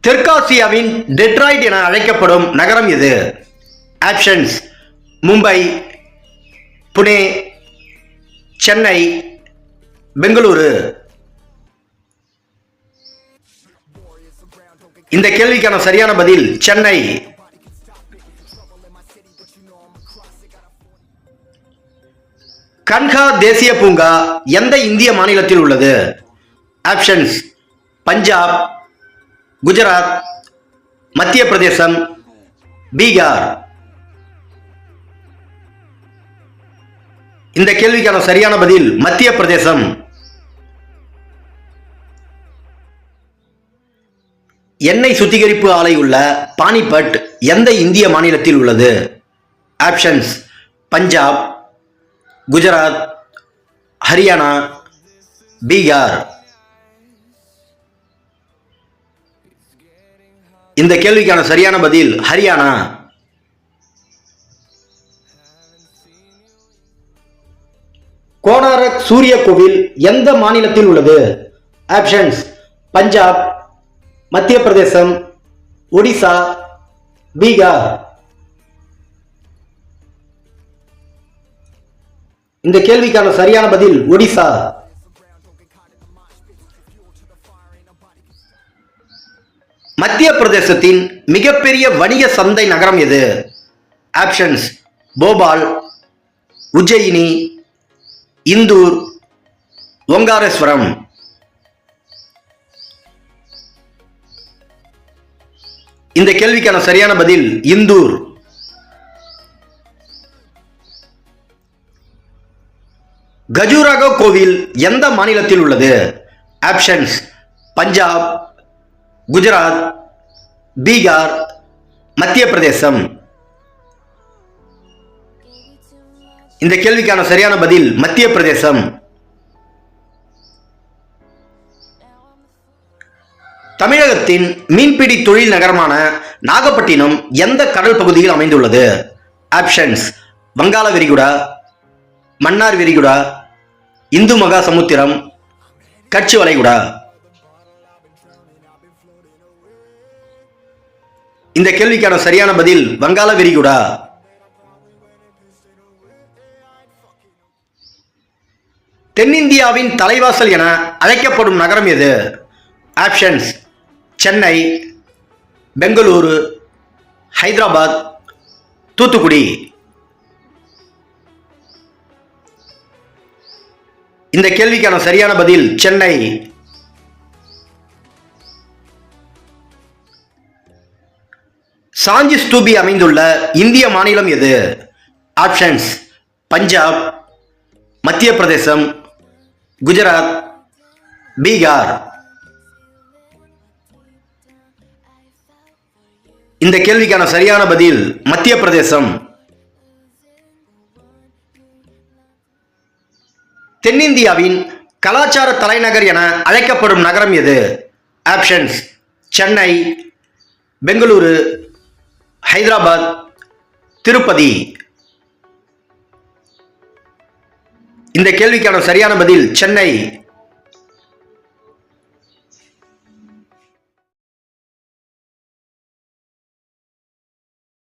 தெற்காசியாவின் Detroit என அழைக்கப்படும் நகரம் எது? ஆப்ஷன்ஸ்: மும்பை, புனே, சென்னை, பெங்களூரு. இந்த கேள்விக்கான சரியான பதில் சென்னை. கன்ஹா தேசிய பூங்கா எந்த இந்திய மாநிலத்தில் உள்ளது? ஆப்ஷன்ஸ்: பஞ்சாப், குஜராத், மத்திய பிரதேசம், பீகார். இந்த கேள்விக்கான சரியான பதில் மத்திய பிரதேசம். எண்ணெய் சுத்திகரிப்பு ஆலை உள்ள பானிபட் எந்த இந்திய மாநிலத்தில் உள்ளது? ஆப்ஷன்ஸ்: பஞ்சாப், குஜராத், ஹரியானா, பீகார். இந்த கேள்விக்கான சரியான பதில் ஹரியானா. கோனாரக் சூரிய கோவில் எந்த மாநிலத்தில் உள்ளது? ஆப்ஷன்ஸ்: பஞ்சாப், மத்திய பிரதேசம், ஒடிசா, பீகார். இந்த கேள்விக்கான சரியான பதில் ஒடிசா. மத்திய பிரதேசத்தின் மிகப்பெரிய வணிக சந்தை நகரம் எது? ஆப்ஷன்ஸ்: போபால், உஜ்ஜயினி, இந்தூர், ஓங்காரேஸ்வரம். இந்த கேள்விக்கான சரியான பதில் இந்தூர். கஜுராகோ கோவில் எந்த மாநிலத்தில் உள்ளது? ஆப்ஷன்ஸ்: பஞ்சாப், குஜராத், பீகார், மத்திய பிரதேசம். இந்த கேள்விக்கான சரியான பதில் மத்திய பிரதேசம். தமிழகத்தின் மீன்பிடி தொழில் நகரமான நாகப்பட்டினம் எந்த கடல் பகுதியில் அமைந்துள்ளது? ஆப்ஷன்ஸ்: வங்காள விரிகுடா, மன்னார் விரிகுடா, இந்து மகா சமுத்திரம், கட்ச் வளைகுடா. இந்த கேள்விக்கான சரியான பதில் வங்காள விரிகுடா. தென்னிந்தியாவின் தலைவாசல் என அழைக்கப்படும் நகரம் எது? ஆப்ஷன்ஸ்: சென்னை, பெங்களூரு, ஹைதராபாத், தூத்துக்குடி. இந்த கேள்விக்கான சரியான பதில் சென்னை. சாஞ்சி ஸ்தூபி அமைந்துள்ள இந்திய மாநிலம் எது? ஆப்ஷன்ஸ்: பஞ்சாப், மத்திய பிரதேசம், குஜராத், பீகார். இந்த கேள்விக்கான சரியான பதில் மத்திய பிரதேசம். தென்னிந்தியாவின் கலாச்சார தலைநகர் என அழைக்கப்படும் நகரம் எது? ஆப்ஷன்ஸ்: சென்னை, பெங்களூரு, ஹைதராபாத், திருப்பதி. இந்த கேள்விக்கான சரியான பதில் சென்னை.